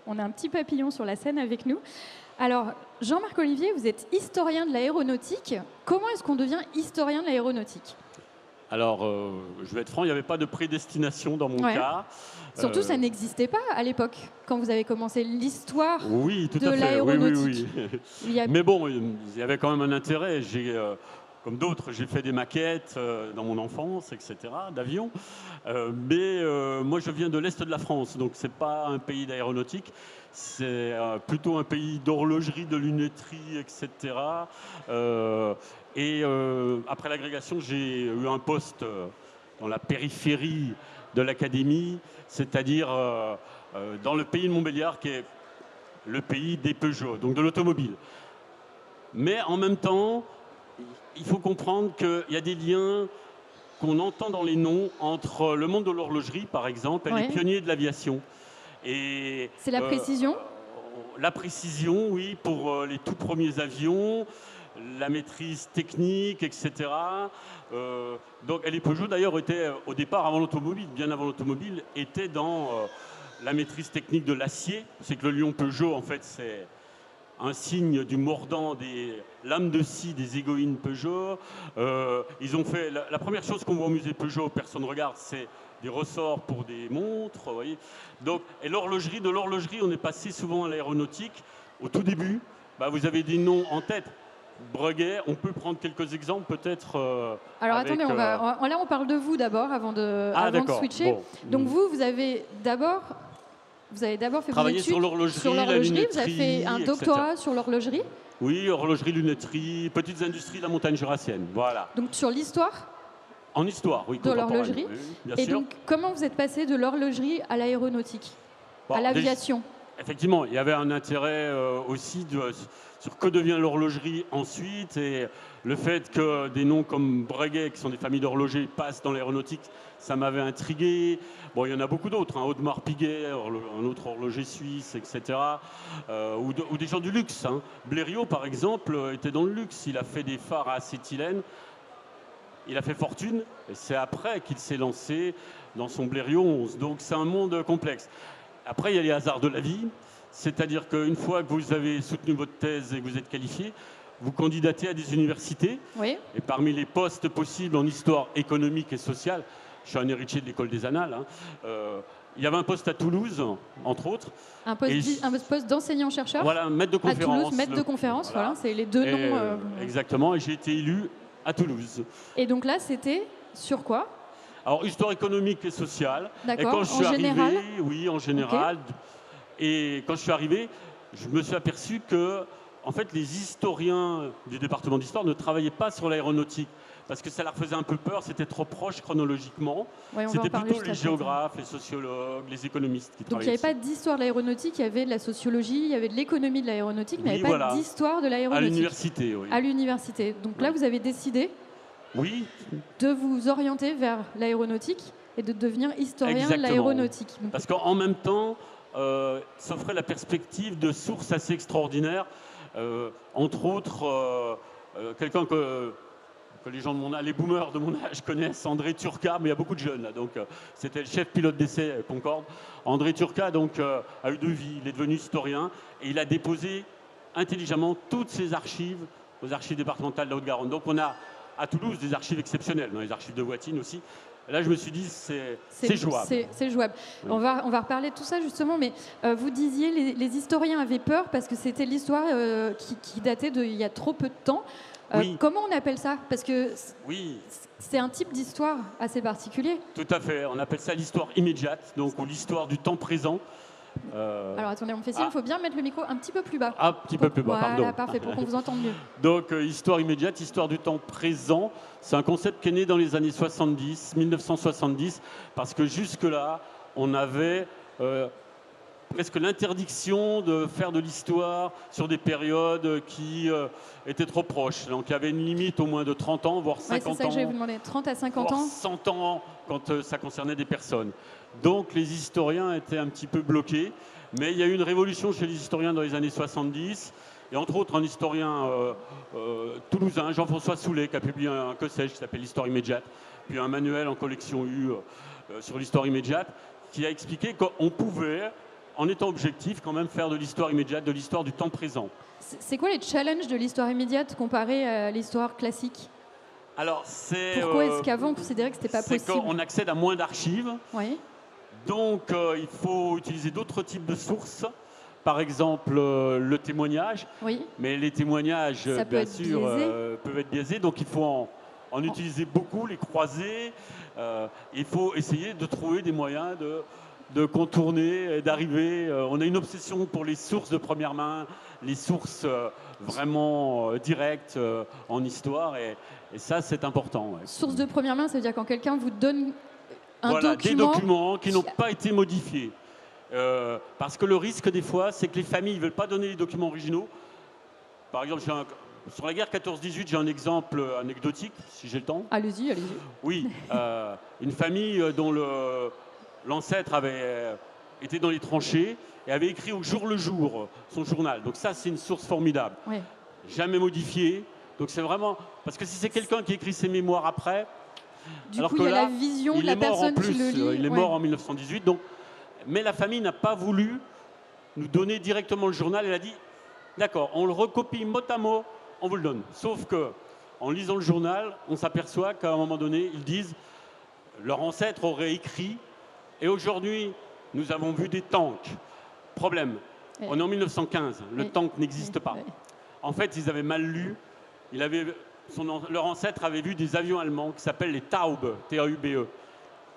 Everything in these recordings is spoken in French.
On a un petit papillon sur la scène avec nous. Alors, Jean-Marc Olivier, vous êtes historien de l'aéronautique. Comment est-ce qu'on devient historien de l'aéronautique? Alors, je vais être franc, il n'y avait pas de prédestination dans mon cas. Surtout, ça n'existait pas à l'époque, quand vous avez commencé l'histoire de l'aéronautique. Mais bon, il y avait quand même un intérêt. Comme d'autres, j'ai fait des maquettes dans mon enfance, etc., d'avions. Moi, je viens de l'Est de la France, donc ce n'est pas un pays d'aéronautique. C'est plutôt un pays d'horlogerie, de lunetterie, etc. Après l'agrégation, j'ai eu un poste dans la périphérie de l'académie, c'est-à-dire dans le pays de Montbéliard, qui est le pays des Peugeot, donc de l'automobile. Mais en même temps, il faut comprendre qu'il y a des liens qu'on entend dans les noms entre le monde de l'horlogerie, par exemple, et les pionniers de l'aviation. C'est la précision ? La précision, oui, pour les tout premiers avions, la maîtrise technique, etc. Donc, les Peugeot, d'ailleurs, étaient au départ, avant l'automobile, bien avant l'automobile, étaient dans la maîtrise technique de l'acier. C'est que le lion Peugeot, en fait, c'est un signe du mordant des lames de scie des égoïnes Peugeot. Ils ont fait la première chose qu'on voit au musée Peugeot, personne ne regarde, c'est des ressorts pour des montres. Vous voyez. Donc, et l'horlogerie, de l'horlogerie, on est passé souvent à l'aéronautique. Au tout début, vous avez des noms en tête. Breguet, on peut prendre quelques exemples peut-être. Alors attendez, là on parle de vous d'abord avant de switcher. Bon. Donc vous avez d'abord fait vos études sur l'horlogerie, vous avez fait un doctorat sur l'horlogerie. Oui, horlogerie, lunetterie, petites industries de la montagne jurassienne, voilà. Donc sur l'histoire? En histoire, oui. De l'horlogerie. Oui, bien sûr. Et donc comment vous êtes passé de l'horlogerie à l'aéronautique, à l'aviation? Effectivement, il y avait un intérêt aussi sur que devient l'horlogerie ensuite, et le fait que des noms comme Breguet, qui sont des familles d'horlogers, passent dans l'aéronautique, ça m'avait intrigué. Bon, il y en a beaucoup d'autres, hein, Audemars Piguet, un autre horloger suisse, etc. Ou des gens du luxe. Hein. Blériot, par exemple, était dans le luxe. Il a fait des phares à acétylène. Il a fait fortune, et c'est après qu'il s'est lancé dans son Blériot 11. Donc c'est un monde complexe. Après, il y a les hasards de la vie, c'est-à-dire qu'une fois que vous avez soutenu votre thèse et que vous êtes qualifié, vous candidatez à des universités. Oui. Et parmi les postes possibles en histoire économique et sociale, je suis un héritier de l'école des Annales, il y avait un poste à Toulouse, entre autres. Un poste d'enseignant-chercheur. Voilà, maître de conférence. À Toulouse, maître de conférence, voilà, c'est les deux noms. Exactement, et j'ai été élu à Toulouse. Et donc là, c'était sur quoi? Alors, histoire économique et sociale. D'accord, et quand je suis arrivé, général? Oui, en général. Okay. Et quand je suis arrivé, je me suis aperçu que, en fait, les historiens du département d'histoire ne travaillaient pas sur l'aéronautique. Parce que ça leur faisait un peu peur, c'était trop proche chronologiquement. Ouais, c'était plutôt les géographes, les sociologues, les économistes qui travaillaient. Donc il n'y avait pas d'histoire de l'aéronautique, il y avait de la sociologie, il y avait de l'économie de l'aéronautique, mais il n'y avait pas d'histoire de l'aéronautique. À l'université, oui. À l'université. Donc là, vous avez décidé de vous orienter vers l'aéronautique et de devenir historien de l'aéronautique. Parce qu'en même temps, s'offrait la perspective de sources assez extraordinaires. Entre autres, quelqu'un que les gens de mon âge, les boomers de mon âge connaissent, André Turca, mais il y a beaucoup de jeunes là, donc c'était le chef pilote d'essai Concorde. André Turca donc a eu 2 vies, il est devenu historien et il a déposé intelligemment toutes ses archives aux archives départementales de la Haute-Garonne. Donc on a à Toulouse des archives exceptionnelles, dans les archives de Voitine aussi. Là, je me suis dit, c'est jouable. C'est jouable. Oui. On va reparler de tout ça, justement, mais vous disiez, les historiens avaient peur parce que c'était l'histoire qui datait d'il y a trop peu de temps. Oui. Comment on appelle ça? Parce que c'est un type d'histoire assez particulier. Tout à fait. On appelle ça l'histoire immédiate, donc ou l'histoire du temps présent. Alors attendez, on fait signe, il faut bien mettre le micro un petit peu plus bas. Un petit peu plus bas, voilà, pardon. Parfait, pour qu'on vous entende mieux. Donc, histoire immédiate, histoire du temps présent, c'est un concept qui est né dans les années 70, 1970, parce que jusque-là, on avait presque l'interdiction de faire de l'histoire sur des périodes qui étaient trop proches. Donc, il y avait une limite au moins de 30 ans, voire 50 ans. C'est ça que je vais vous demander, 30 à 50 ans. 100 ans, quand ça concernait des personnes. Donc les historiens étaient un petit peu bloqués, mais il y a eu une révolution chez les historiens dans les années 70, et entre autres un historien toulousain, Jean-François Soulet, qui a publié un que sais-je qui s'appelle l'histoire immédiate, puis un manuel en collection U sur l'histoire immédiate, qui a expliqué qu'on pouvait en étant objectif, quand même faire de l'histoire immédiate, de l'histoire du temps présent. C'est quoi les challenges de l'histoire immédiate comparé à l'histoire classique? Alors, pourquoi est-ce qu'avant on considérait que c'était pas possible? C'est qu'on accède à moins d'archives. Oui. Donc, il faut utiliser d'autres types de sources. Par exemple, le témoignage. Oui. Mais les témoignages, bien sûr, peuvent être biaisés. Donc, il faut en utiliser beaucoup, les croiser. Il faut essayer de trouver des moyens de contourner, d'arriver. On a une obsession pour les sources de première main, les sources vraiment directes en histoire. Et ça, c'est important. Ouais. Sources de première main, ça veut dire quand quelqu'un vous donne des documents qui n'ont pas été modifiés. Parce que le risque, des fois, c'est que les familles ne veulent pas donner les documents originaux. Par exemple, sur la guerre 14-18, j'ai un exemple anecdotique, si j'ai le temps. Allez-y, allez-y. Oui, une famille dont l'ancêtre avait été dans les tranchées et avait écrit au jour le jour son journal. Donc ça, c'est une source formidable. Oui. Jamais modifiée. Donc c'est vraiment... Parce que si c'est quelqu'un qui écrit ses mémoires après... Du coup, il y a la vision de la personne qui le lit. Il est mort en 1918, donc... Mais la famille n'a pas voulu nous donner directement le journal. Elle a dit, d'accord, on le recopie mot à mot, on vous le donne. Sauf que, en lisant le journal, on s'aperçoit qu'à un moment donné, ils disent, leur ancêtre aurait écrit, et aujourd'hui, nous avons vu des tanks. Problème, on est en 1915, le tank n'existe pas. En fait, ils avaient mal lu. Leur ancêtre avait vu des avions allemands qui s'appellent les Taube, T-A-U-B-E.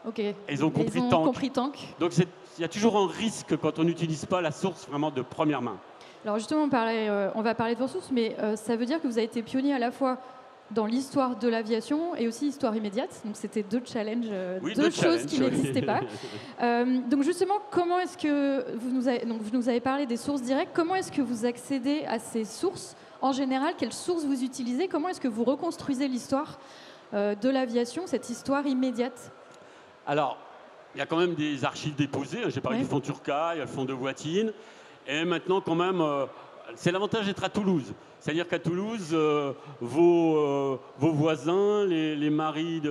Okay. Ils ont compris tank. Donc il y a toujours un risque quand on n'utilise pas la source vraiment de première main. Alors justement, on va parler de vos sources, mais ça veut dire que vous avez été pionnier à la fois dans l'histoire de l'aviation et aussi histoire immédiate. Donc c'était deux challenges, deux choses qui n'existaient pas. Donc justement, comment est-ce que vous nous avez parlé des sources directes? Comment est-ce que vous accédez à ces sources en général? Quelles sources vous utilisez? Comment est-ce que vous reconstruisez l'histoire de l'aviation, cette histoire immédiate? Alors, il y a quand même des archives déposées. J'ai parlé du fonds Turca, il y a le fonds de Voitine. Et maintenant, quand même, c'est l'avantage d'être à Toulouse. C'est-à-dire qu'à Toulouse, vos voisins, les maris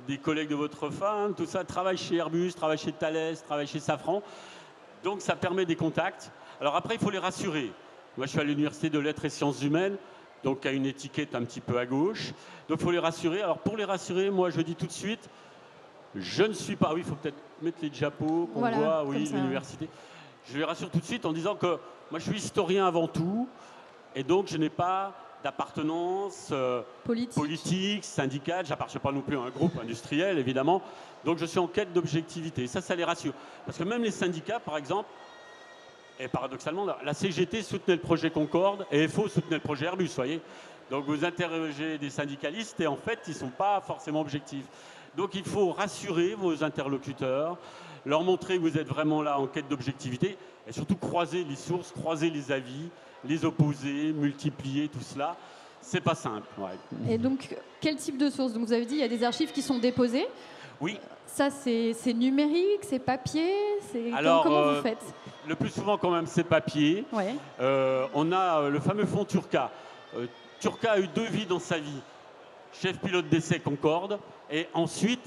des collègues de votre femme, tout ça, travaillent chez Airbus, travaillent chez Thales, travaillent chez Safran. Donc, ça permet des contacts. Alors après, il faut les rassurer. Moi, je suis à l'université de lettres et sciences humaines, donc à une étiquette un petit peu à gauche. Donc, il faut les rassurer. Alors, pour les rassurer, moi, je dis tout de suite, je ne suis pas... Oui, il faut peut-être mettre les diapos qu'on voit, oui, l'université. Je les rassure tout de suite en disant que moi, je suis historien avant tout, et donc je n'ai pas d'appartenance politique, syndicale. Je n'appartiens pas non plus à un groupe industriel, évidemment. Donc, je suis en quête d'objectivité. Ça les rassure. Parce que même les syndicats, par exemple, et paradoxalement, la CGT soutenait le projet Concorde et FO soutenait le projet Airbus, vous voyez. Donc, vous interrogez des syndicalistes et en fait, ils ne sont pas forcément objectifs. Donc il faut rassurer vos interlocuteurs, leur montrer que vous êtes vraiment là en quête d'objectivité et surtout croiser les sources, croiser les avis, les opposer, multiplier tout cela. C'est pas simple. Ouais. Et donc, quel type de sources? Donc vous avez dit il y a des archives qui sont déposées. Oui. Ça, c'est numérique, c'est papier? Alors, comment vous faites? Le plus souvent quand même, c'est papier. Ouais. On a le fameux fonds Turca. Turca a eu 2 vies dans sa vie. Chef pilote d'essai Concorde. Et ensuite,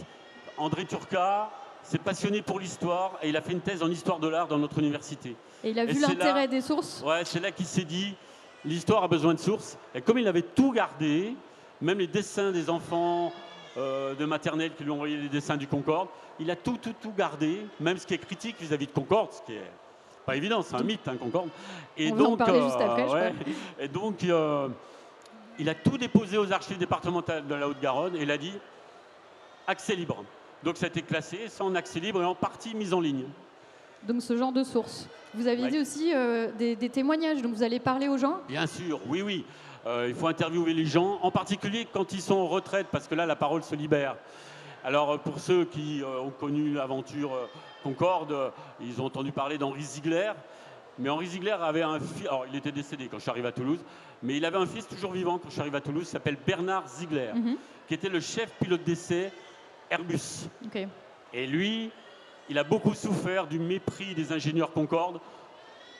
André Turca s'est passionné pour l'histoire et il a fait une thèse en histoire de l'art dans notre université. Et il a vu l'intérêt des sources? Ouais, c'est là qu'il s'est dit, l'histoire a besoin de sources. Et comme il avait tout gardé, même les dessins des enfants de maternelle qui lui ont envoyé les dessins du Concorde, il a tout gardé, même ce qui est critique vis-à-vis de Concorde, ce qui est pas évident, c'est un mythe, hein, Concorde. Et on va en parler juste après, je crois. Et donc, il a tout déposé aux archives départementales de la Haute-Garonne et il a dit accès libre. Donc ça a été classé, ça en accès libre et en partie mis en ligne. Donc ce genre de sources. Vous avez dit aussi des témoignages, donc vous allez parler aux gens? Bien sûr, oui. Il faut interviewer les gens, en particulier quand ils sont en retraite, parce que là, la parole se libère. Alors pour ceux qui ont connu l'aventure Concorde, ils ont entendu parler d'Henri Ziegler. Mais Henri Ziegler avait un fils, alors il était décédé quand je suis arrivé à Toulouse, mais il avait un fils toujours vivant quand je suis arrivé à Toulouse, qui s'appelle Bernard Ziegler, qui était le chef pilote d'essai Airbus. Okay. Et lui, il a beaucoup souffert du mépris des ingénieurs Concorde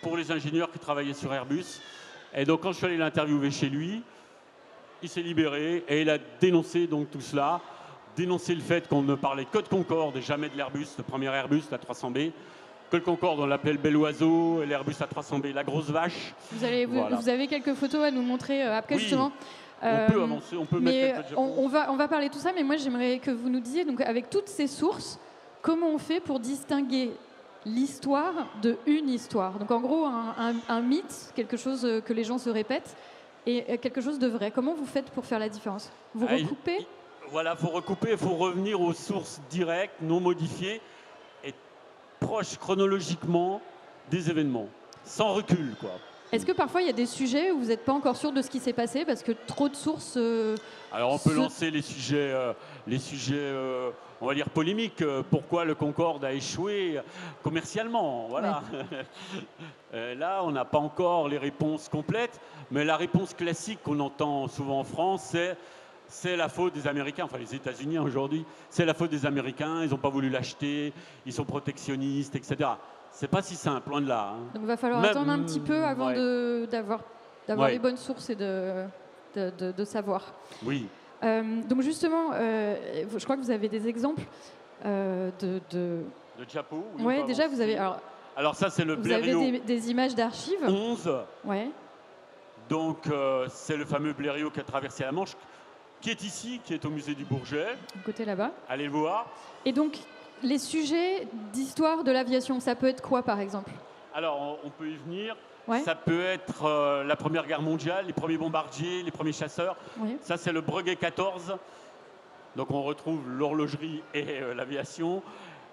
pour les ingénieurs qui travaillaient sur Airbus. Et donc quand je suis allé l'interviewer chez lui, il s'est libéré et il a dénoncé donc tout cela, dénoncé le fait qu'on ne parlait que de Concorde et jamais de l'Airbus, le premier Airbus, la 300B. que le Concorde, on l'appelait le bel oiseau, l'Airbus A300B, la grosse vache. Vous avez quelques photos à nous montrer après, justement. On peut avancer, on peut mettre quelques diapos. On va parler de tout ça, mais moi j'aimerais que vous nous disiez, donc avec toutes ces sources, comment on fait pour distinguer l'histoire de une histoire? Donc en gros, un mythe, quelque chose que les gens se répètent, et quelque chose de vrai. Comment vous faites pour faire la différence? Vous recoupez? Voilà, il faut recouper, il faut revenir aux sources directes, non modifiées, et proches chronologiquement des événements, sans recul, quoi. Est-ce que parfois il y a des sujets où vous n'êtes pas encore sûr de ce qui s'est passé parce que trop de sources... Alors on peut lancer les sujets on va dire polémiques. Pourquoi le Concorde a échoué commercialement? Voilà. Ouais. Là, on n'a pas encore les réponses complètes, mais la réponse classique qu'on entend souvent en France, c'est la faute des Américains, enfin les États-Unis aujourd'hui, c'est la faute des Américains, ils n'ont pas voulu l'acheter, ils sont protectionnistes, etc. C'est pas si simple, loin de là. Hein. Donc il va falloir attendre un petit peu avant d'avoir les bonnes sources et de savoir. Oui. Donc justement, je crois que vous avez des exemples de diapos. Oui, déjà vous avez... Alors ça c'est le Blériot. Vous avez des images d'archives. 11. Ouais. Donc c'est le fameux Blériot qui a traversé la Manche, qui est ici, qui est au musée du Bourget. Côté là-bas. Allez le voir. Et donc les sujets d'histoire de l'aviation, ça peut être quoi par exemple? Alors on peut y venir. Ouais. Ça peut être la Première Guerre mondiale, les premiers bombardiers, les premiers chasseurs. Oui. Ça, c'est le Breguet 14. Donc, on retrouve l'horlogerie et l'aviation.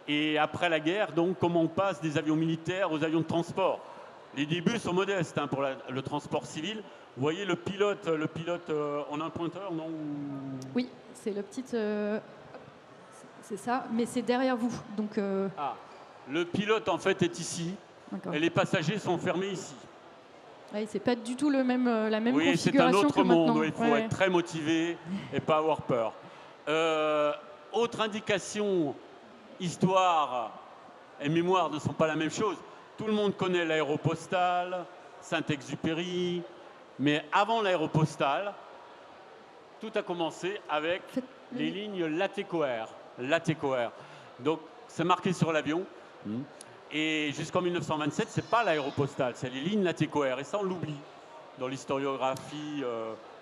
Et après la guerre, donc, comment on passe des avions militaires aux avions de transport? Les débuts sont modestes pour le transport civil. Vous voyez le pilote, on a un pointeur, non? Oui, c'est le petit... c'est ça, mais c'est derrière vous. Donc, le pilote, en fait, est ici. Et les passagers sont fermés ici. Oui, c'est pas du tout la même configuration. Oui, c'est un autre monde où il faut être très motivé et pas avoir peur. Autre indication, histoire et mémoire ne sont pas la même chose. Tout le monde connaît l'aéropostale, Saint-Exupéry, mais avant l'aéropostale, tout a commencé avec les lignes latécoères. Donc, c'est marqué sur l'avion. Et jusqu'en 1927, ce n'est pas l'aéropostale, c'est les lignes latécoères. Et ça, on l'oublie dans l'historiographie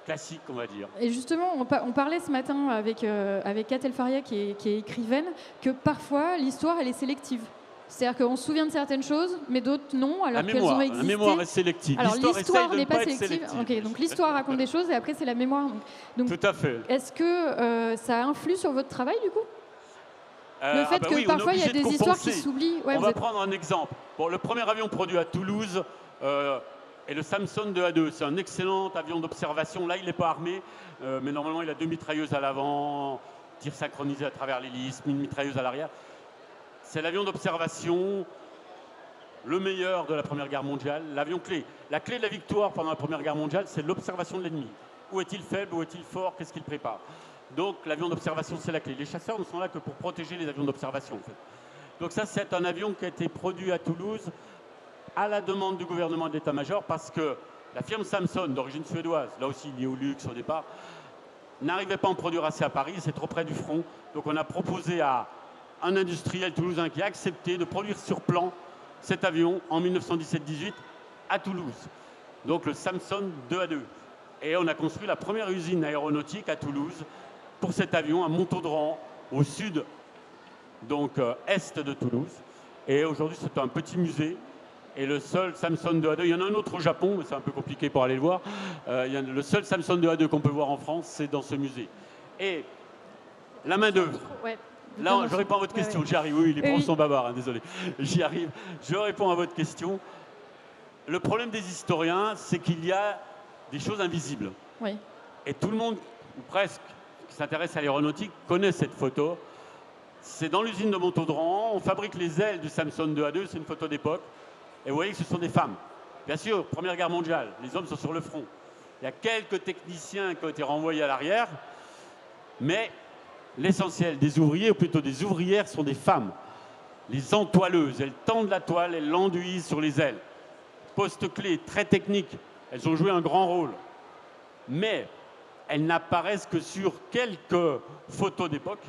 classique, on va dire. Et justement, on parlait ce matin avec Kat El Faria, qui est écrivaine, que parfois, l'histoire, elle est sélective. C'est-à-dire qu'on se souvient de certaines choses, mais d'autres non, alors qu'elles ont existé. La mémoire est sélective. Alors l'histoire n'est pas sélective. Okay, donc l'histoire raconte des choses et après, c'est la mémoire. Donc, tout à fait. Est-ce que ça influe sur votre travail, du coup? Le fait que parfois il y a des histoires qui s'oublient. On va prendre un exemple. Bon, le premier avion produit à Toulouse est le Samson 2A2. C'est un excellent avion d'observation. Là, il n'est pas armé, mais normalement, il a 2 mitrailleuses à l'avant, tir synchronisé à travers l'hélice, une mitrailleuse à l'arrière. C'est l'avion d'observation, le meilleur de la Première Guerre mondiale, l'avion clé. La clé de la victoire pendant la Première Guerre mondiale, c'est l'observation de l'ennemi. Où est-il faible, où est-il fort, qu'est-ce qu'il prépare? Donc l'avion d'observation, c'est la clé. Les chasseurs ne sont là que pour protéger les avions d'observation, en fait. Donc ça, c'est un avion qui a été produit à Toulouse à la demande du gouvernement d'état-major parce que la firme Samson, d'origine suédoise, là aussi liée au luxe au départ, n'arrivait pas à en produire assez à Paris, c'est trop près du front. Donc on a proposé à un industriel toulousain qui a accepté de produire sur plan cet avion en 1917-18 à Toulouse. Donc le Samson 2A2. Et on a construit la première usine aéronautique à Toulouse pour cet avion à Montaudran, au sud, donc est de Toulouse. Et aujourd'hui, c'est un petit musée. Et le seul Samson 2A2, il y en a un autre au Japon, mais c'est un peu compliqué pour aller le voir. Le seul Samson 2A2 qu'on peut voir en France, c'est dans ce musée. Et la main-d'œuvre. Ouais. Là, je réponds à votre question. J'y arrive. Oui, les profs sont bavards, hein, désolé. J'y arrive. Je réponds à votre question. Le problème des historiens, c'est qu'il y a des choses invisibles. Oui. Et tout le monde, ou presque, qui s'intéresse à l'aéronautique, connaît cette photo. C'est dans l'usine de Montaudran. On fabrique les ailes du Samson 2A2. C'est une photo d'époque. Et vous voyez que ce sont des femmes. Bien sûr, Première Guerre mondiale. Les hommes sont sur le front. Il y a quelques techniciens qui ont été renvoyés à l'arrière. Mais l'essentiel des ouvriers, ou plutôt des ouvrières, sont des femmes. Les entoileuses. Elles tendent la toile, elles l'enduisent sur les ailes. Poste clé, très technique. Elles ont joué un grand rôle. Mais elles n'apparaissent que sur quelques photos d'époque.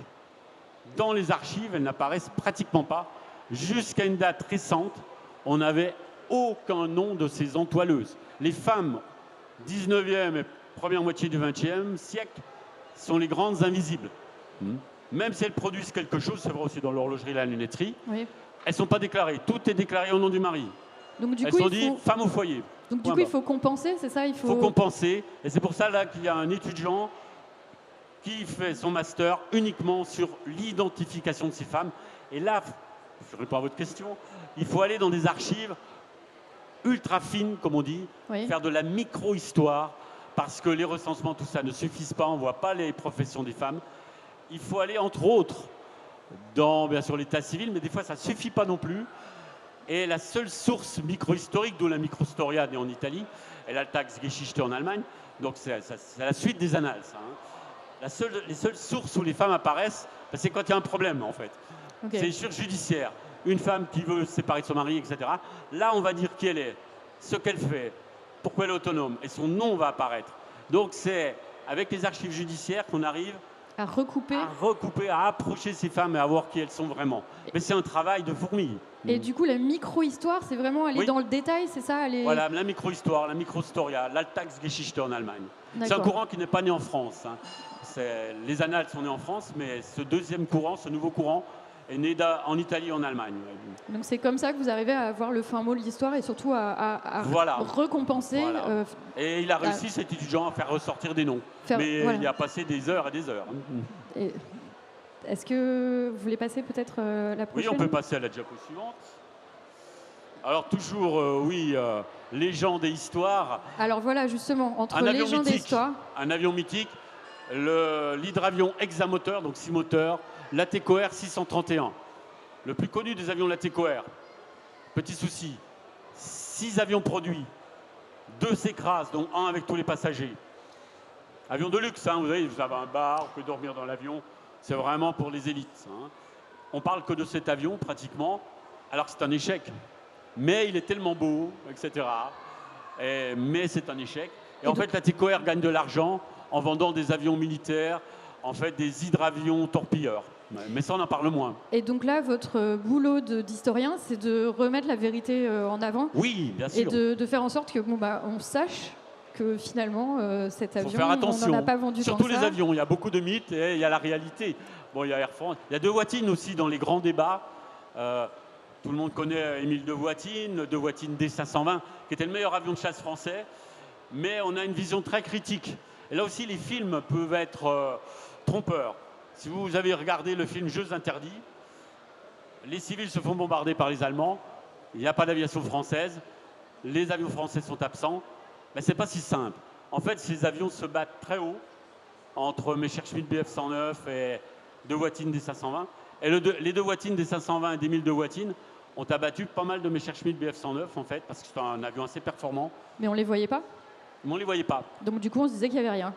Dans les archives, elles n'apparaissent pratiquement pas. Jusqu'à une date récente, on n'avait aucun nom de ces entoileuses. Les femmes 19e et première moitié du 20e siècle sont les grandes invisibles. Même si elles produisent quelque chose, c'est vrai aussi dans l'horlogerie et la lunetterie, elles ne sont pas déclarées. Tout est déclaré au nom du mari. Donc, du elles coup, sont dites femmes au foyer. Donc du coup, il faut compenser, c'est ça? Il faut compenser. Et c'est pour ça là qu'il y a un étudiant qui fait son master uniquement sur l'identification de ces femmes. Et là, je réponds à votre question, il faut aller dans des archives ultra fines, comme on dit, faire de la micro-histoire, parce que les recensements, tout ça ne suffisent pas, on ne voit pas les professions des femmes. Il faut aller, entre autres, dans, bien sûr, l'état civil, mais des fois, ça ne suffit pas non plus. Et la seule source micro-historique, d'où la Microstoria née en Italie, et l'Alltagsgeschichte en Allemagne, donc c'est la suite des annales, ça, hein. Les seules sources où les femmes apparaissent, c'est quand il y a un problème, en fait. C'est les sources judiciaires. Une femme qui veut se séparer de son mari, etc. Là, on va dire qui elle est, ce qu'elle fait, pourquoi elle est autonome, et son nom va apparaître. Donc c'est avec les archives judiciaires qu'on arrive à recouper, à approcher ces femmes et à voir qui elles sont vraiment. Mais c'est un travail de fourmi. Et du coup, la micro-histoire, c'est vraiment aller dans le détail, c'est ça? Voilà, la micro-histoire, la microstoria, l'Alltagsgeschichte en Allemagne. C'est un courant qui n'est pas né en France, hein. Les annales sont nées en France, mais ce deuxième courant, ce nouveau courant, est né en Italie et en Allemagne. Donc c'est comme ça que vous arrivez à avoir le fin mot de l'histoire et surtout à récompenser. Voilà. Et il a réussi, cet étudiant, à faire ressortir des noms. Il a passé des heures et des heures. Est-ce que vous voulez passer peut-être la prochaine? Oui, on peut passer à la diapo suivante. Alors toujours, légende et histoire. Alors voilà, justement, entre légende et histoire. Un avion mythique, l'hydravion hexamoteur, donc 6 moteurs, l'ATECOR 631. Le plus connu des avions l'ATECOR. Petit souci, 6 avions produits, 2 s'écrasent, dont 1 avec tous les passagers. Avion de luxe, hein, vous avez un bar, vous pouvez dormir dans l'avion. C'est vraiment pour les élites, hein. On parle que de cet avion, pratiquement, alors que c'est un échec. Mais il est tellement beau, etc. Mais c'est un échec. Et en fait, l'ATECOR gagne de l'argent en vendant des avions militaires, en fait, des hydravions torpilleurs. Mais ça, on en parle moins. Et donc là, votre boulot d'historien, c'est de remettre la vérité en avant. Oui, bien sûr. Et de faire en sorte que on sache que finalement, cet avion, faire attention. On n'en a pas vendu Surtout tant que ça. Les avions, il y a beaucoup de mythes et il y a la réalité. Bon, il y a Air France. Il y a De Voitine aussi dans les grands débats. Tout le monde connaît Émile De Voitine D520, qui était le meilleur avion de chasse français. Mais on a une vision très critique. Et là aussi, les films peuvent être trompeurs. Si vous avez regardé le film Jeux interdits, les civils se font bombarder par les Allemands, il n'y a pas d'aviation française, les avions français sont absents, mais ce n'est pas si simple. En fait, ces avions se battent très haut entre Messerschmitt Bf-109 et De Voitine D520. Et les De Voitine D520 et d'Émile De Voitine ont abattu pas mal de Messerschmitt Bf-109, en fait, parce que c'est un avion assez performant. Mais on ne les voyait pas? Mais on ne les voyait pas. Donc du coup, on se disait qu'il n'y avait rien.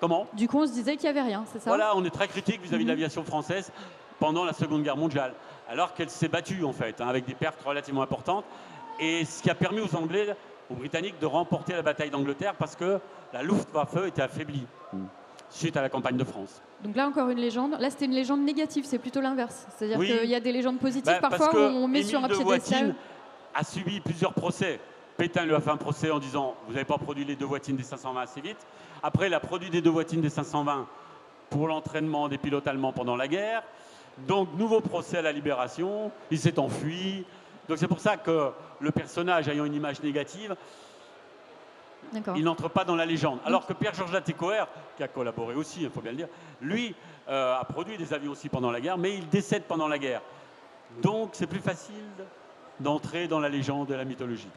Comment? Du coup, on se disait qu'il n'y avait rien, c'est ça? Voilà, on est très critique vis-à-vis de l'aviation française pendant la Seconde Guerre mondiale, alors qu'elle s'est battue, en fait, hein, avec des pertes relativement importantes. Et ce qui a permis aux Anglais, aux Britanniques, de remporter la bataille d'Angleterre parce que la Luftwaffe était affaiblie suite à la campagne de France. Donc là, encore une légende. Là, c'était une légende négative, c'est plutôt l'inverse. C'est-à-dire qu'il y a des légendes positives parfois où on met sur un piédestal. A subi plusieurs procès. Pétain lui a fait un procès en disant « Vous n'avez pas produit les De Voitine des 520 assez vite ». Après, il a produit des De Voitine des 520 pour l'entraînement des pilotes allemands pendant la guerre. Donc, nouveau procès à la Libération. Il s'est enfui. Donc, c'est pour ça que le personnage ayant une image négative, il n'entre pas dans la légende. Alors que Pierre-Georges Latécoère, qui a collaboré aussi, il faut bien le dire, lui a produit des avions aussi pendant la guerre, mais il décède pendant la guerre. Donc, c'est plus facile d'entrer dans la légende et la mythologie.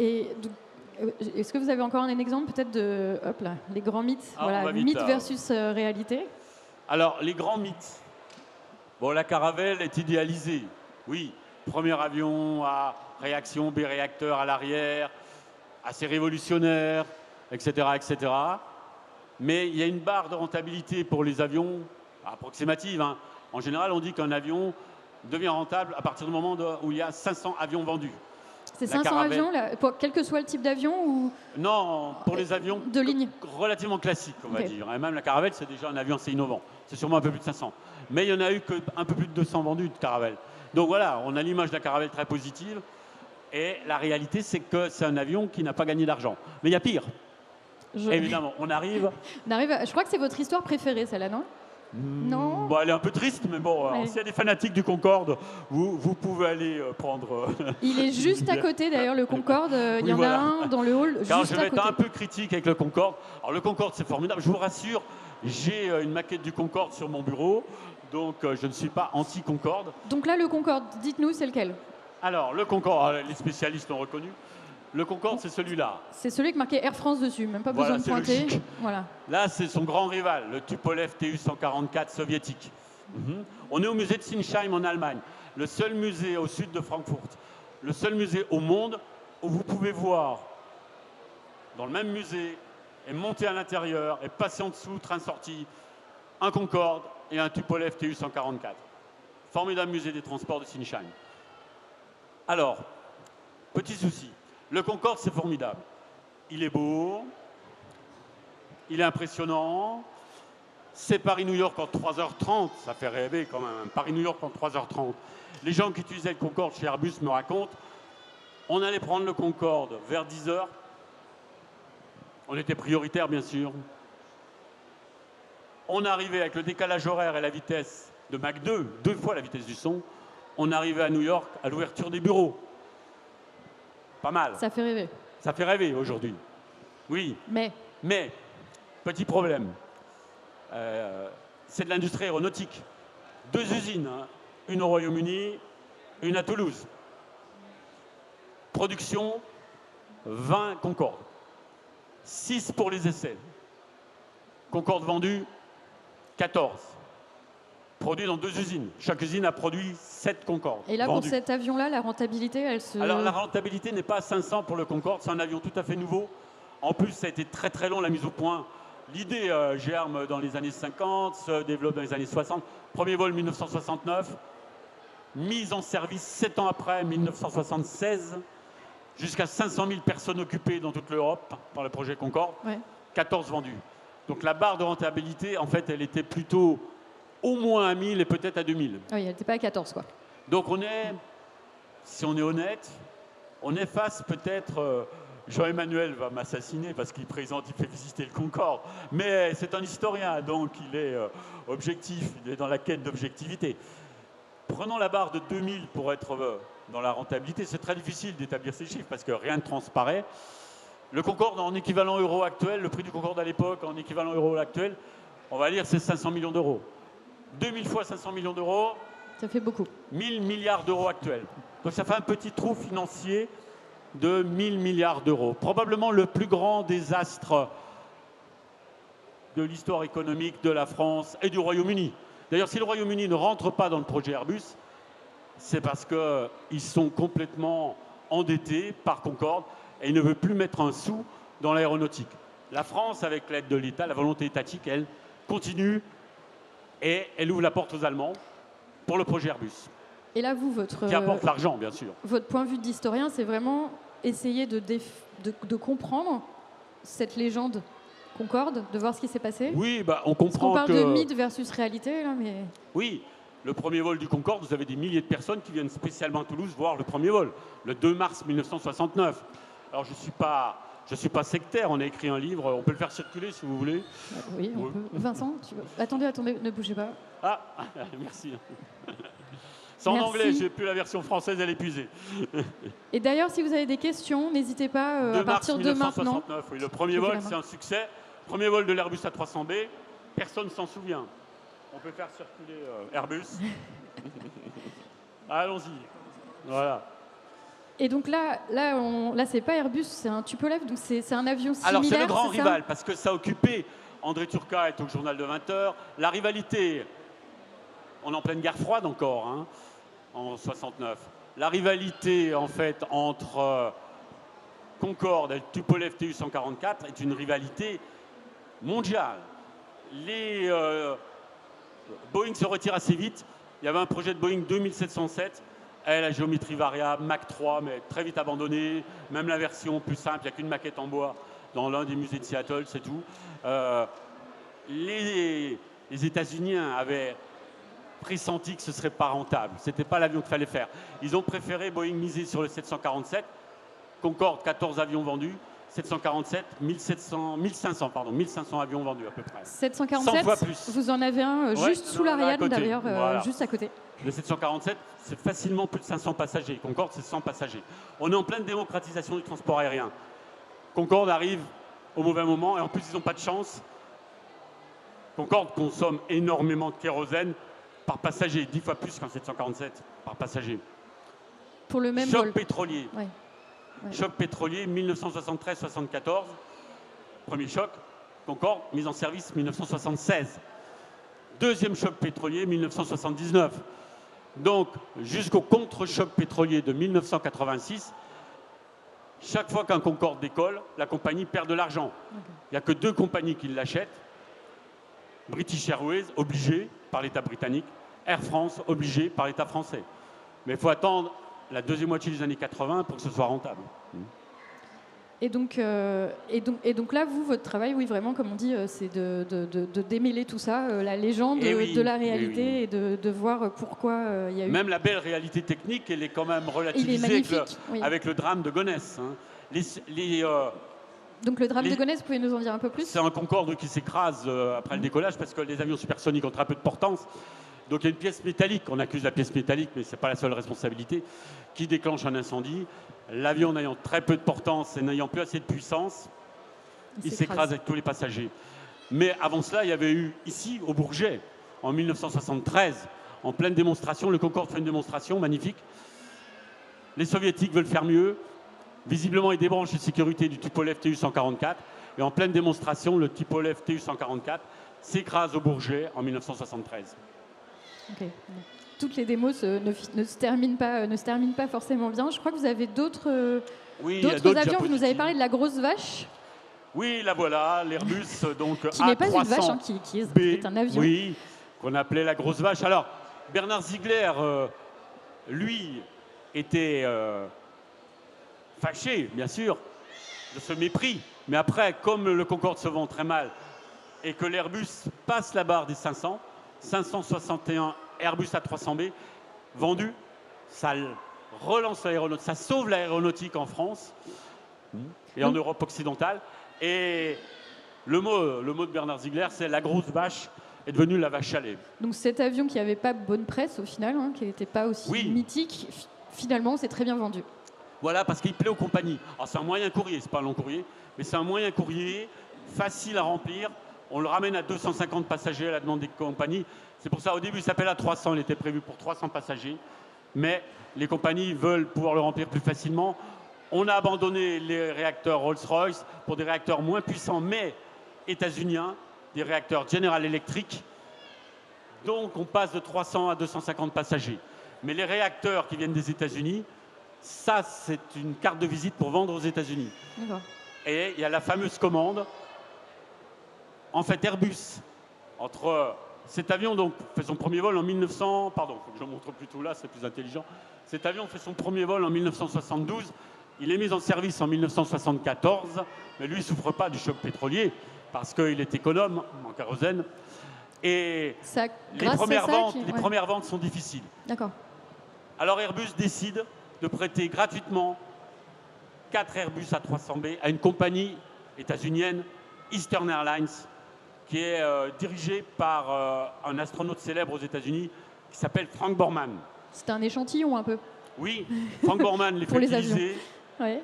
Et est-ce que vous avez encore un exemple peut-être de les grands mythes, mythe versus réalité? Alors, les grands mythes. Bon, la Caravelle est idéalisée. Oui, premier avion à réaction, biréacteur à l'arrière, assez révolutionnaire, etc., etc. Mais il y a une barre de rentabilité pour les avions approximative, hein. En général, on dit qu'un avion devient rentable à partir du moment où il y a 500 avions vendus. C'est 500 avions, quel que soit le type d'avion ou... Non, pour les avions de ligne relativement classiques, on va dire. Et même la Caravelle, c'est déjà un avion assez innovant. C'est sûrement un peu plus de 500. Mais il y en a eu qu'un peu plus de 200 vendus de Caravelle. Donc voilà, on a l'image d'un Caravelle très positive. Et la réalité, c'est que c'est un avion qui n'a pas gagné d'argent. Mais il y a pire. Évidemment, on arrive... Je crois que c'est votre histoire préférée, celle-là, non? Non. Bon, elle est un peu triste, mais bon, s'il y a des fanatiques du Concorde, vous pouvez aller prendre... Il est juste à côté, d'ailleurs, le Concorde. Il y en a un dans le hall, juste à côté. Je vais être un peu critique avec le Concorde. Alors, le Concorde, c'est formidable. Je vous rassure, j'ai une maquette du Concorde sur mon bureau, donc je ne suis pas anti-Concorde. Donc là, le Concorde, dites-nous, c'est lequel? Alors, le Concorde, les spécialistes l'ont reconnu. Le Concorde, c'est celui-là. C'est celui qui marquait Air France dessus, même pas besoin de pointer. Voilà. Là, c'est son grand rival, le Tupolev Tu-144 soviétique. On est au musée de Sinsheim en Allemagne, le seul musée au sud de Francfort, le seul musée au monde où vous pouvez voir dans le même musée et monter à l'intérieur et passer en dessous, train-sortie, un Concorde et un Tupolev Tu-144. Formidable musée des transports de Sinsheim. Alors, petit souci. Le Concorde, c'est formidable. Il est beau, il est impressionnant. C'est Paris-New York en 3h30, ça fait rêver quand même. Paris-New York en 3h30. Les gens qui utilisaient le Concorde chez Airbus me racontent, on allait prendre le Concorde vers 10h. On était prioritaire, bien sûr. On arrivait avec le décalage horaire et la vitesse de Mach 2, 2 fois la vitesse du son. On arrivait à New York à l'ouverture des bureaux. Pas mal. Ça fait rêver. Ça fait rêver aujourd'hui. Oui. Mais, petit problème. C'est de l'industrie aéronautique. 2 usines, hein. Une au Royaume-Uni, une à Toulouse. Production, 20 Concorde. 6 pour les essais. Concorde vendu, 14. Produit dans 2 usines. Chaque usine a produit 7 Concorde. Et là, pour cet avion-là, la rentabilité, elle se... Alors, la rentabilité n'est pas à 500 pour le Concorde. C'est un avion tout à fait nouveau. En plus, ça a été très très long, la mise au point. L'idée germe dans les années 50, se développe dans les années 60. Premier vol 1969. Mise en service 7 ans après, 1976. Jusqu'à 500 000 personnes occupées dans toute l'Europe par le projet Concorde. Ouais. 14 vendus. Donc, la barre de rentabilité, en fait, elle était plutôt... au moins à 1000 et peut-être à 2000. Oui, elle n'était pas à 14, quoi. Donc on est, si on est honnête, on est face peut-être... Jean-Emmanuel va m'assassiner parce qu'il présente, il fait visiter le Concorde. Mais c'est un historien, donc il est objectif, il est dans la quête d'objectivité. Prenons la barre de 2000 pour être dans la rentabilité. C'est très difficile d'établir ces chiffres parce que rien ne transparaît. Le Concorde en équivalent euro actuel, le prix du Concorde à l'époque en équivalent euro actuel, on va dire c'est 500 millions d'euros. 2000 fois 500 millions d'euros. Ça fait beaucoup. 1000 milliards d'euros actuels. Donc ça fait un petit trou financier de 1000 milliards d'euros. Probablement le plus grand désastre de l'histoire économique de la France et du Royaume-Uni. D'ailleurs, si le Royaume-Uni ne rentre pas dans le projet Airbus, c'est parce qu'ils sont complètement endettés par Concorde et ils ne veulent plus mettre un sou dans l'aéronautique. La France, avec l'aide de l'État, la volonté étatique, elle continue et elle ouvre la porte aux Allemands pour le projet Airbus. Et là, vous, qui apporte l'argent, bien sûr. Votre point de vue d'historien, c'est vraiment essayer de comprendre cette légende Concorde, de voir ce qui s'est passé. Oui, bah, on comprend Parce qu'on parle de mythe versus réalité, là, mais... Oui, le premier vol du Concorde, vous avez des milliers de personnes qui viennent spécialement à Toulouse voir le premier vol, le 2 mars 1969. Alors, je suis pas sectaire, on a écrit un livre, on peut le faire circuler si vous voulez. Oui, on peut. Vincent, attendez, ne bougez pas. Ah, merci. C'est en anglais, j'ai plus la version française, elle est épuisée. Et d'ailleurs, si vous avez des questions, n'hésitez pas à partir de maintenant. Oui, le premier vol, c'est un succès. Premier vol de l'Airbus A300B, personne ne s'en souvient. On peut faire circuler Airbus. Allons-y. Voilà. Et donc là c'est pas Airbus, c'est un Tupolev, donc c'est un avion similaire. Alors c'est le grand rival, parce que ça a occupé, André Turca est au journal de 20h, la rivalité, on est en pleine guerre froide encore, hein, en 69. La rivalité, en fait, entre Concorde et le Tupolev Tu-144 est une rivalité mondiale. Les Boeing se retirent assez vite. Il y avait un projet de Boeing 2707, la géométrie variable, Mach 3, mais très vite abandonné. Même la version plus simple, il n'y a qu'une maquette en bois dans l'un des musées de Seattle, c'est tout. Les États-Unis avaient pressenti que ce ne serait pas rentable. Ce n'était pas l'avion qu'il fallait faire. Ils ont préféré, Boeing, miser sur le 747. Concorde, 14 avions vendus. 747, 1500 avions vendus à peu près. 747, 100 fois plus. Vous en avez un juste sous l'Ariane d'ailleurs, voilà. Juste à côté. Le 747, c'est facilement plus de 500 passagers. Concorde, c'est 100 passagers. On est en pleine démocratisation du transport aérien. Concorde arrive au mauvais moment et en plus, ils n'ont pas de chance. Concorde consomme énormément de kérosène par passager, 10 fois plus qu'un 747 par passager. Pour le même Choc vol. pétrolier. Ouais. Choc pétrolier 1973-74, premier choc. Concorde, mise en service 1976. Deuxième choc pétrolier 1979. Donc, jusqu'au contre-choc pétrolier de 1986, chaque fois qu'un Concorde décolle, la compagnie perd de l'argent. Il n'y a que 2 compagnies qui l'achètent. British Airways, obligé par l'État britannique. Air France, obligé par l'État français. Mais il faut attendre la deuxième moitié des années 80 pour que ce soit rentable. Et donc là, vous, votre travail, oui, vraiment, comme on dit, c'est de démêler tout ça, la légende de la réalité, et de voir pourquoi il y a eu... Même la belle réalité technique, elle est quand même relativisée avec le drame de Gonesse. Hein. Donc le drame de Gonesse, vous pouvez nous en dire un peu plus? C'est un Concorde qui s'écrase après le décollage parce que les avions supersoniques ont très peu de portance. Donc il y a une pièce métallique, on accuse la pièce métallique, mais ce n'est pas la seule responsabilité, qui déclenche un incendie. L'avion n'ayant très peu de portance et n'ayant plus assez de puissance, il s'écrase avec tous les passagers. Mais avant cela, il y avait eu ici, au Bourget, en 1973, en pleine démonstration, le Concorde fait une démonstration magnifique. Les Soviétiques veulent faire mieux. Visiblement, ils débranchent les sécurités du Tupolev Tu-144. Et en pleine démonstration, le Tupolev Tu-144 s'écrase au Bourget en 1973. Okay. Toutes les démos ne se terminent pas forcément bien. Je crois que vous avez d'autres avions. Vous nous avez parlé de la grosse vache. Oui, la voilà, l'Airbus donc qui n'est pas une vache, hein, qui est un avion. Oui, qu'on appelait la grosse vache. Alors, Bernard Ziegler, lui, était fâché, bien sûr, de ce mépris. Mais après, comme le Concorde se vend très mal et que l'Airbus passe la barre des 500, 561 Airbus A300B vendus, ça relance l'aéronautique, ça sauve l'aéronautique en France et en Europe occidentale. Et le mot de Bernard Ziegler, c'est la grosse vache est devenue la vache à lait. Donc cet avion qui n'avait pas bonne presse au final, hein, qui n'était pas aussi mythique, finalement c'est très bien vendu. Voilà, parce qu'il plaît aux compagnies. Alors c'est un moyen courrier, c'est pas un long courrier, mais c'est un moyen courrier facile à remplir. On le ramène à 250 passagers à la demande des compagnies. C'est pour ça, au début, il s'appelle A300, il était prévu pour 300 passagers. Mais les compagnies veulent pouvoir le remplir plus facilement. On a abandonné les réacteurs Rolls-Royce pour des réacteurs moins puissants, mais états-uniens, des réacteurs General Electric. Donc, on passe de 300 à 250 passagers. Mais les réacteurs qui viennent des États-Unis, ça, c'est une carte de visite pour vendre aux États-Unis. Et il y a la fameuse commande. En fait, Airbus, entre cet avion donc, fait son premier vol en 1900... Pardon, il faut que je le montre plutôt là, c'est plus intelligent. Cet avion fait son premier vol en 1972. Il est mis en service en 1974. Mais lui, il ne souffre pas du choc pétrolier parce qu'il est économe en kérosène. Et les premières ventes sont difficiles. D'accord. Alors Airbus décide de prêter gratuitement 4 Airbus A300B à une compagnie états-unienne, Eastern Airlines, qui est dirigée par un astronaute célèbre aux États-Unis qui s'appelle Frank Borman. C'était un échantillon un peu. Oui, Frank Borman les fait utiliser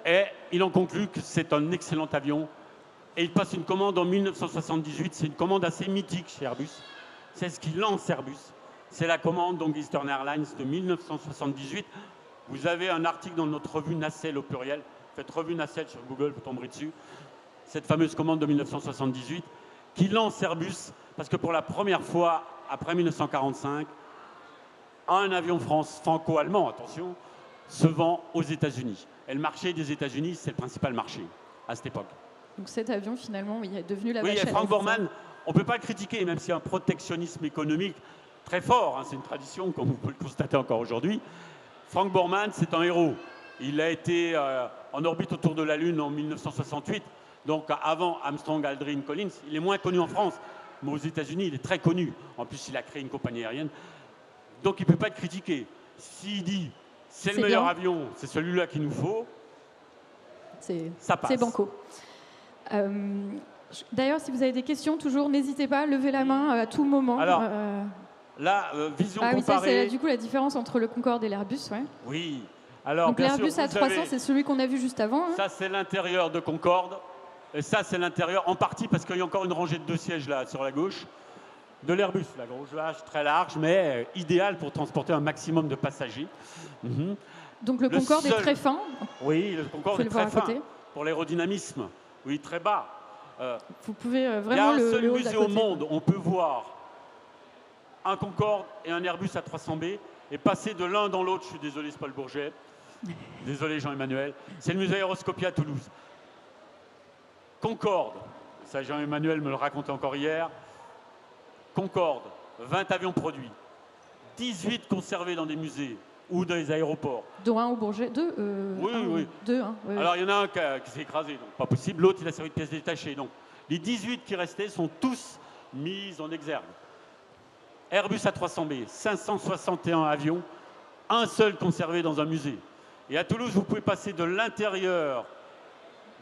et il en conclut que c'est un excellent avion. Et il passe une commande en 1978. C'est une commande assez mythique chez Airbus. C'est ce qui lance Airbus. C'est la commande donc Eastern Airlines de 1978. Vous avez un article dans notre revue Nacelle au pluriel. Faites revue Nacelle sur Google, vous tomberez dessus. Cette fameuse commande de 1978 qui lance Airbus parce que pour la première fois après 1945, un avion franco-allemand, attention, se vend aux États-Unis. Et le marché des États-Unis, c'est le principal marché à cette époque. Donc cet avion, finalement, il est devenu la vache à lait. Oui, Frank Borman, on ne peut pas le critiquer, même s'il y a un protectionnisme économique très fort. Hein, c'est une tradition, comme vous pouvez le constater encore aujourd'hui. Frank Borman, c'est un héros. Il a été en orbite autour de la Lune en 1968. Donc avant Armstrong, Aldrin, Collins. Il est moins connu en France, mais aux États-Unis, il est très connu. En plus, il a créé une compagnie aérienne. Donc il ne peut pas être critiqué. S'il dit c'est le meilleur avion, c'est celui-là qu'il nous faut, ça passe. C'est banco. D'ailleurs, si vous avez des questions, toujours, n'hésitez pas, levez la main à tout moment. Alors, là, vision comparée... oui, ça, c'est du coup la différence entre le Concorde et l'Airbus, ouais. Oui. Alors, donc l'Airbus A300, c'est celui qu'on a vu juste avant. Hein. Ça, c'est l'intérieur de Concorde. Et ça, c'est l'intérieur, en partie, parce qu'il y a encore une rangée de 2 sièges là, sur la gauche, de l'Airbus. La grosse vage, très large, mais idéal pour transporter un maximum de passagers. Donc le Concorde est très fin. Oui, le Concorde est très fin. Pour l'aérodynamisme. Oui, très bas. Vous pouvez vraiment le. Il y a un seul musée au monde, on peut voir un Concorde et un Airbus A300B et passer de l'un dans l'autre. Je suis désolé, c'est Paul Bourget. Désolé, Jean-Emmanuel. C'est le musée Aéroscopia à Toulouse. Concorde, ça Jean-Emmanuel me le racontait encore hier. Concorde, 20 avions produits, 18 conservés dans des musées ou dans les aéroports. Dont un au Bourget, deux Oui. Deux, hein, oui. Alors il y en a un qui s'est écrasé, donc pas possible. L'autre, il a servi de pièces détachées. Donc les 18 qui restaient sont tous mis en exergue. Airbus A300B, 561 avions, un seul conservé dans un musée. Et à Toulouse, vous pouvez passer de l'intérieur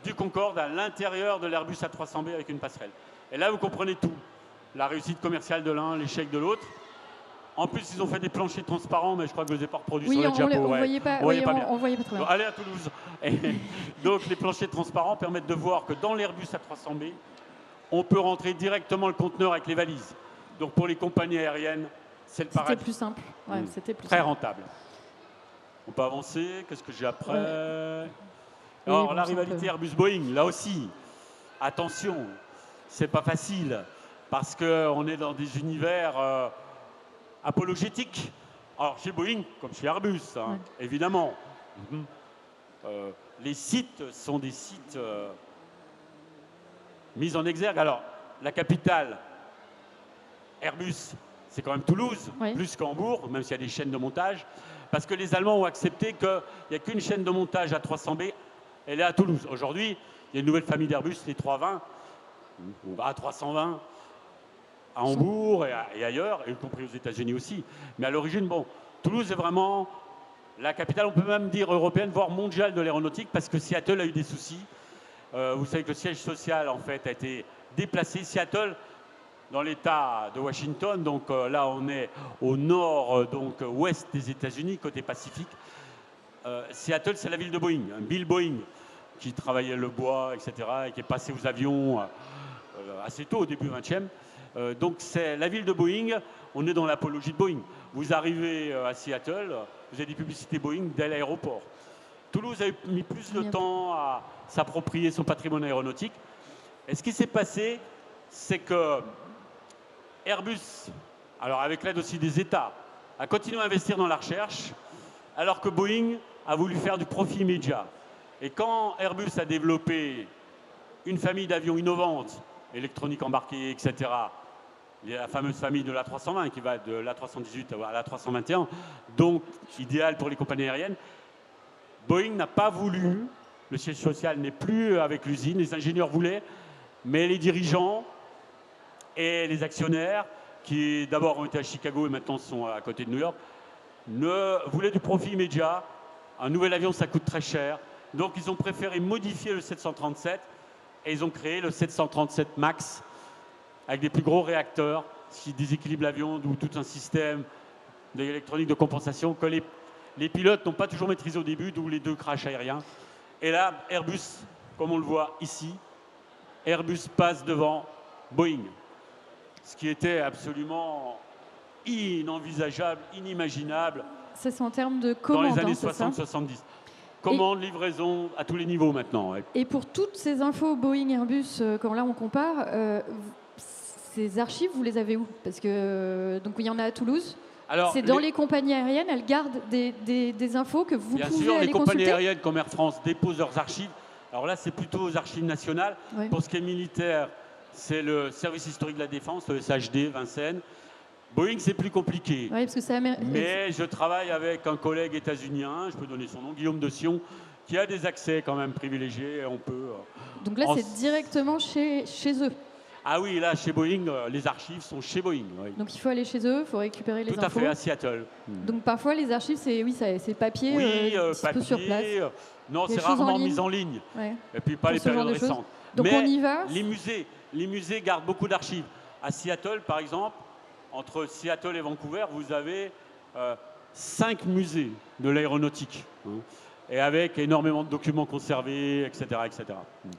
du Concorde à l'intérieur de l'Airbus A300B avec une passerelle. Et là, vous comprenez tout. La réussite commerciale de l'un, l'échec de l'autre. En plus, ils ont fait des planchers transparents, mais je crois que vous n'avez pas reproduit sur le diapo. On ne voyait pas, on voyait pas très bien. Donc, allez à Toulouse. Et donc, les planchers transparents permettent de voir que dans l'Airbus A300B, on peut rentrer directement le conteneur avec les valises. Donc, pour les compagnies aériennes, c'est le paradis. C'était plus simple. Ouais, c'était plus très simple. rentable. On peut avancer. Qu'est-ce que j'ai après Alors, la rivalité Airbus-Boeing, là aussi, attention, c'est pas facile. Parce qu'on est dans des univers apologétiques. Alors, chez Boeing, comme chez Airbus, hein, évidemment. Les sites sont des sites mis en exergue. Alors, la capitale, Airbus, c'est quand même Toulouse, plus qu'Hambourg, même s'il y a des chaînes de montage. Parce que les Allemands ont accepté qu'il n'y a qu'une chaîne de montage à 300B, elle est à Toulouse. Aujourd'hui, il y a une nouvelle famille d'Airbus, les 320, ou A320, à Hambourg et ailleurs, y compris aux États-Unis aussi. Mais à l'origine, bon, Toulouse est vraiment la capitale, on peut même dire européenne, voire mondiale de l'aéronautique, parce que Seattle a eu des soucis. Vous savez que le siège social, en fait, a été déplacé. Seattle, dans l'État de Washington, donc là, on est au nord, donc ouest des États-Unis, côté Pacifique. Seattle, c'est la ville de Boeing, Bill Boeing, qui travaillait le bois, etc., et qui est passé aux avions assez tôt, au début 20e. Donc c'est la ville de Boeing, on est dans l'apologie de Boeing. Vous arrivez à Seattle, vous avez des publicités Boeing dès l'aéroport. Toulouse a mis plus de temps à s'approprier son patrimoine aéronautique. Et ce qui s'est passé, c'est que Airbus, alors avec l'aide aussi des États, a continué à investir dans la recherche, alors que Boeing a voulu faire du profit immédiat. Et quand Airbus a développé une famille d'avions innovantes, électronique embarquée, etc., la fameuse famille de l'A320 qui va de l'A318 à l'A321, donc idéal pour les compagnies aériennes, Boeing n'a pas voulu, le siège social n'est plus avec l'usine, les ingénieurs voulaient, mais les dirigeants et les actionnaires, qui d'abord ont été à Chicago et maintenant sont à côté de New York, voulaient du profit immédiat. Un nouvel avion, ça coûte très cher. Donc ils ont préféré modifier le 737 et ils ont créé le 737 MAX avec des plus gros réacteurs, ce qui déséquilibre l'avion, d'où tout un système d'électronique de compensation que les pilotes n'ont pas toujours maîtrisé au début, d'où les 2 crashs aériens. Et là, Airbus, comme on le voit ici, Airbus passe devant Boeing, ce qui était absolument inenvisageable, inimaginable. Ça, c'est en termes de commande, dans les années 60-70. Commande, livraison, à tous les niveaux maintenant. Et pour toutes ces infos Boeing, Airbus, quand là on compare, ces archives, vous les avez où? Parce que donc il y en a à Toulouse. C'est dans les compagnies aériennes, elles gardent des infos que vous pouvez aller consulter. Bien sûr, les compagnies aériennes comme Air France déposent leurs archives. Alors là, c'est plutôt aux archives nationales. Pour ce qui est militaire, c'est le service historique de la défense, le SHD, Vincennes. Boeing, c'est plus compliqué. Parce que mais je travaille avec un collègue états-unien, je peux donner son nom, Guillaume de Sion, qui a des accès quand même privilégiés. On peut. Donc là, c'est directement chez eux. Ah oui, là, chez Boeing, les archives sont chez Boeing. Oui. Donc il faut aller chez eux, il faut récupérer les infos. Tout à fait, à Seattle. Donc parfois, les archives, c'est papier, papier sur place. Non, c'est rarement mis en ligne. Ouais. Et puis pas les périodes récentes. Donc mais on y va. Les musées gardent beaucoup d'archives. À Seattle, par exemple, entre Seattle et Vancouver, vous avez 5 musées de l'aéronautique. Et avec énormément de documents conservés, etc. etc.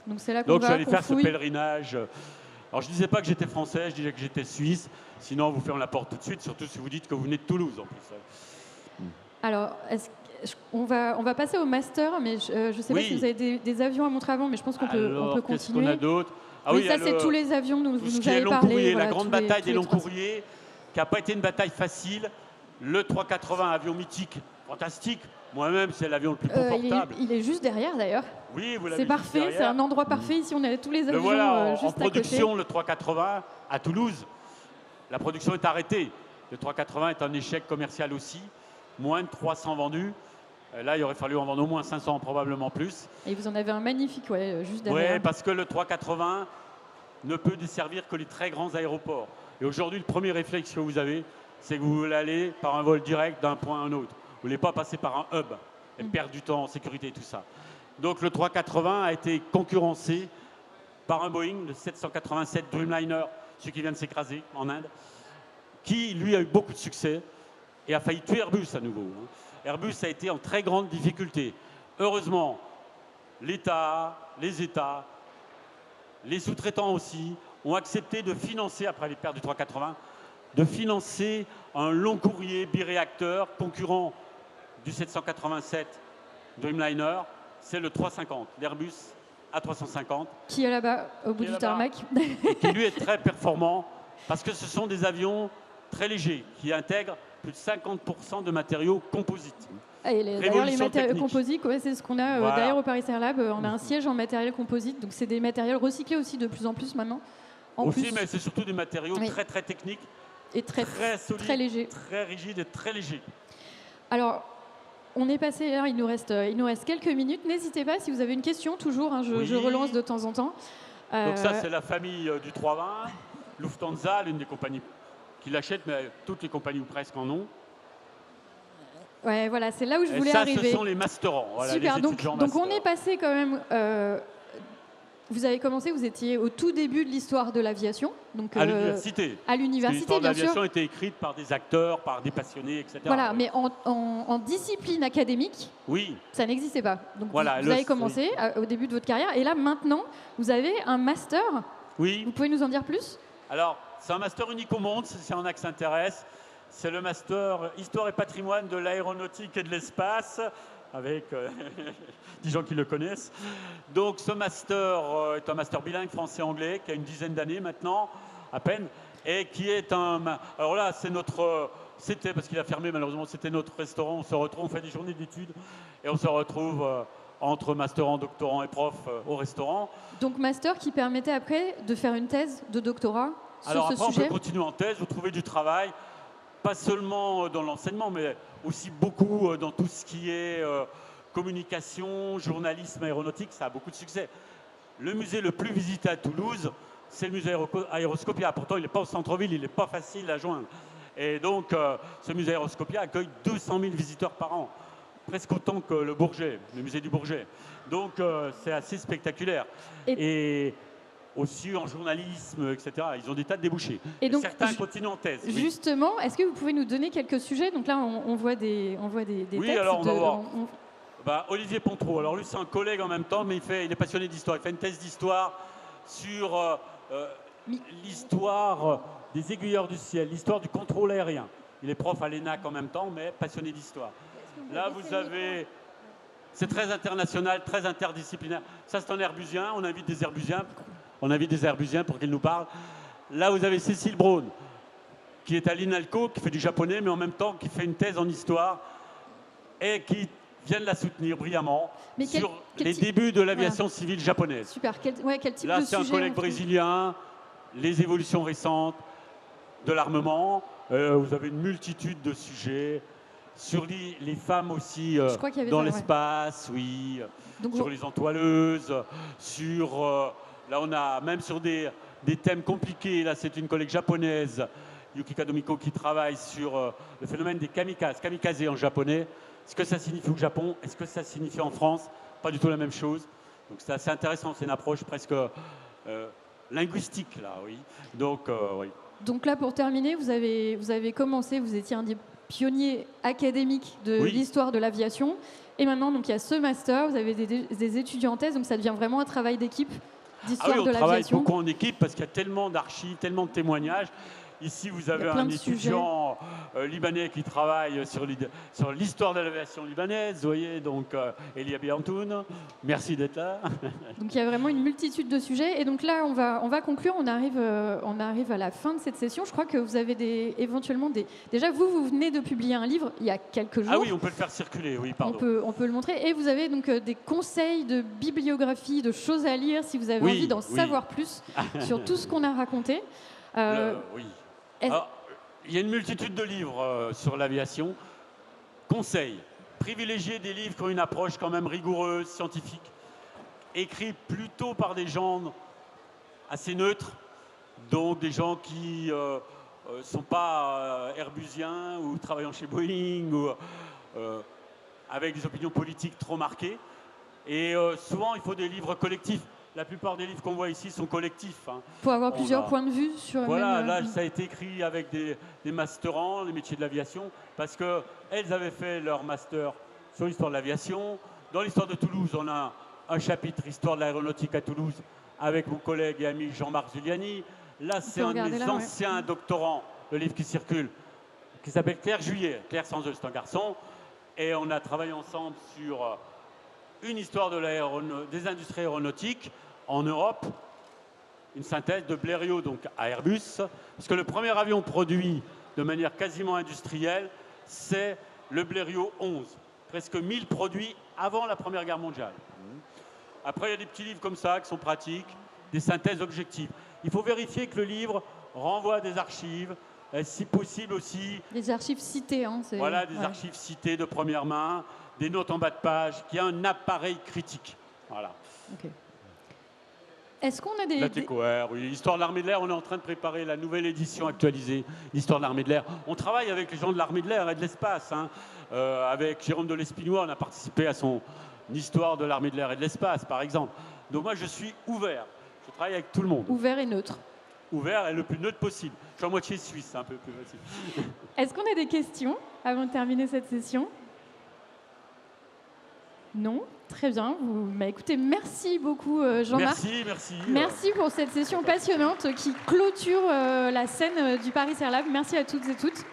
Donc c'est là qu'on va. Donc je suis allé faire ce pèlerinage. Alors je ne disais pas que j'étais français, je disais que j'étais suisse. Sinon, on vous ferme la porte tout de suite, surtout si vous dites que vous venez de Toulouse en plus. Alors, on va passer au master, mais je ne sais pas si vous avez des avions à montrer avant, mais je pense qu'on peut continuer. Qu'est-ce qu'on a d'autre? Oui, ça, c'est tous les avions dont vous nous avez parlé. La grande bataille des longs courriers, qui n'a pas été une bataille facile. Le 380, avion mythique, fantastique. Moi-même, c'est l'avion le plus confortable. Il est juste derrière, d'ailleurs. Oui, vous l'avez vu. C'est parfait, c'est un endroit parfait. Ici, on a tous les avions voilà, juste en à côté. production, le 380 à Toulouse. La production est arrêtée. Le 380 est un échec commercial aussi. Moins de 300 vendus. Là, il aurait fallu en vendre au moins 500, probablement plus. Et vous en avez un magnifique, juste derrière. Oui, parce que le 380 ne peut desservir que les très grands aéroports. Et aujourd'hui, le premier réflexe que vous avez, c'est que vous voulez aller par un vol direct d'un point à un autre. Vous ne voulez pas passer par un hub et perdre du temps en sécurité et tout ça. Donc le 380 a été concurrencé par un Boeing, le 787 Dreamliner, celui qui vient de s'écraser en Inde, qui lui a eu beaucoup de succès et a failli tuer Airbus à nouveau. Airbus a été en très grande difficulté. Heureusement, l'État, les États, les sous-traitants aussi, ont accepté de financer, après les pertes du 380, de financer un long courrier biréacteur concurrent du 787 Dreamliner, c'est le 350, l'Airbus A350. Qui est là-bas, au bout du tarmac. Et qui lui est très performant, parce que ce sont des avions très légers, qui intègrent plus de 50% de matériaux composites. D'ailleurs, les matériaux composites, c'est ce qu'on a derrière au Paris Air Lab. On a un siège en matériel composite, donc c'est des matériels recyclés aussi de plus en plus maintenant. Mais c'est surtout des matériaux très très techniques. Et très solides, très légers. Très rigides et très légers. Alors, on est passé, là, il nous reste quelques minutes. N'hésitez pas, si vous avez une question, toujours, je relance de temps en temps. Donc ça, c'est la famille du 320. Lufthansa, l'une des compagnies qui l'achète, mais toutes les compagnies ou presque en ont. Ouais, voilà, c'est là où je voulais arriver. Ce sont les masterants. Voilà, super, donc on est passé quand même... vous avez commencé, vous étiez au tout début de l'histoire de l'aviation. À l'université. À l'université, l'histoire de l'aviation a été écrite par des acteurs, par des passionnés, etc. Voilà, mais en discipline académique, ça n'existait pas. Donc voilà, vous avez commencé au début de votre carrière, et là, maintenant, vous avez un master. Oui. Vous pouvez nous en dire plus? Alors, c'est un master unique au monde, si c'est un axe intéresse. C'est le master Histoire et patrimoine de l'aéronautique et de l'espace, avec des gens qui le connaissent. Donc ce master est un master bilingue français-anglais qui a une dizaine d'années maintenant, à peine, et qui est un... Alors là, c'était, parce qu'il a fermé malheureusement, c'était notre restaurant. On se retrouve, on fait des journées d'études et on se retrouve entre masterants, doctorants et profs au restaurant. Donc master qui permettait après de faire une thèse de doctorat sur ce sujet. Alors après, on peut continuer en thèse, vous trouvez du travail, pas seulement dans l'enseignement, mais aussi beaucoup dans tout ce qui est communication, journalisme aéronautique. Ça a beaucoup de succès. Le musée le plus visité à Toulouse, c'est le musée Aéroscopia. Pourtant, il n'est pas au centre-ville, il n'est pas facile à joindre. Et donc, ce musée Aéroscopia accueille 200 000 visiteurs par an, presque autant que le Bourget, le musée du Bourget. Donc, c'est assez spectaculaire. Et aussi en journalisme, etc. Ils ont des tas de débouchés. Et donc, certains continuent en thèse. Justement, est-ce que vous pouvez nous donner quelques sujets? Donc là, on voit des textes. Oui, alors on va voir. Olivier Pontreau, alors lui c'est un collègue en même temps, mais il est passionné d'histoire. Il fait une thèse d'histoire sur l'histoire des aiguilleurs du ciel, l'histoire du contrôle aérien. Il est prof à l'ENAC en même temps, mais passionné d'histoire. Là, vous avez... C'est très international, très interdisciplinaire. Ça, c'est un Airbusien. On invite des Airbusiens pour qu'ils nous parlent. Là, vous avez Cécile Braun, qui est à l'INALCO, qui fait du japonais, mais en même temps qui fait une thèse en histoire et qui vient de la soutenir brillamment sur les débuts de l'aviation civile japonaise. Super. Quel type de sujet? Là, c'est un collègue brésilien, les évolutions récentes de l'armement. Vous avez une multitude de sujets. Sur les femmes aussi dans l'espace, oui. Donc, sur les entoileuses, sur... là, on a même sur des des thèmes compliqués. Là, c'est une collègue japonaise, Yuki Kadomiko, qui travaille sur le phénomène des kamikazes. Kamikaze en japonais. Ce que ça signifie au Japon, est-ce que ça signifie en France? Pas du tout la même chose. Donc c'est assez intéressant, c'est une approche presque linguistique, là, oui. Donc, oui. Donc là, pour terminer, vous avez commencé, vous étiez un des pionniers académiques de l'histoire de l'aviation. Et maintenant, donc, il y a ce master, vous avez des étudiants en thèse, donc ça devient vraiment un travail d'équipe d'histoire de l'aviation. On travaille beaucoup en équipe parce qu'il y a tellement d'archives, tellement de témoignages. Ici, vous avez un étudiant libanais qui travaille sur l'histoire de l'aviation libanaise, vous voyez, donc Elia Biantoun, merci d'être là. Donc il y a vraiment une multitude de sujets. Et donc là, on va conclure, on arrive à la fin de cette session. Je crois que vous avez éventuellement des... Déjà, vous venez de publier un livre il y a quelques jours. Ah oui, on peut le faire circuler, oui, pardon. On peut le montrer. Et vous avez donc des conseils de bibliographie, de choses à lire, si vous avez envie d'en savoir plus sur tout ce qu'on a raconté. Oui. Alors, il y a une multitude de livres sur l'aviation. Conseil, privilégiez des livres qui ont une approche quand même rigoureuse, scientifique, écrits plutôt par des gens assez neutres, donc des gens qui ne sont pas Airbusiens ou travaillant chez Boeing ou avec des opinions politiques trop marquées. Et souvent, il faut des livres collectifs. La plupart des livres qu'on voit ici sont collectifs. Hein. Pour avoir plusieurs points de vue sur... Voilà, là, ça a été écrit avec des masterants, les métiers de l'aviation, parce qu'elles avaient fait leur master sur l'histoire de l'aviation. Dans l'histoire de Toulouse, on a un chapitre Histoire de l'aéronautique à Toulouse avec mon collègue et ami Jean-Marc Zuliani. Là, c'est un de mes anciens doctorants, le livre qui circule, qui s'appelle Claire Juillet. Claire sans eux, c'est un garçon. Et on a travaillé ensemble sur une histoire des industries aéronautiques en Europe, une synthèse de Blériot donc à Airbus, parce que le premier avion produit de manière quasiment industrielle, c'est le Blériot 11, presque 1000 produits avant la Première Guerre mondiale. Après, il y a des petits livres comme ça qui sont pratiques, des synthèses objectives. Il faut vérifier que le livre renvoie à des archives, si possible aussi... Des archives citées. Hein, voilà, des archives citées de première main, des notes en bas de page, qui a un appareil critique. Voilà. Okay. Est-ce qu'on a des... La TCOR, oui. L'histoire de l'armée de l'air, on est en train de préparer la nouvelle édition actualisée, l'histoire de l'armée de l'air. On travaille avec les gens de l'armée de l'air et de l'espace. Hein. Avec Jérôme de Lespinois, on a participé à son histoire de l'armée de l'air et de l'espace, par exemple. Donc moi, je suis ouvert. Je travaille avec tout le monde. Ouvert et neutre. Ouvert et le plus neutre possible. Je suis à moitié suisse, c'est un peu plus facile. Est-ce qu'on a des questions avant de terminer cette session ? Non ? Très bien. Écoutez, merci beaucoup Jean-Marc. Merci. Merci pour cette session passionnante qui clôture la scène du Paris Air Lab. Merci à toutes et toutes.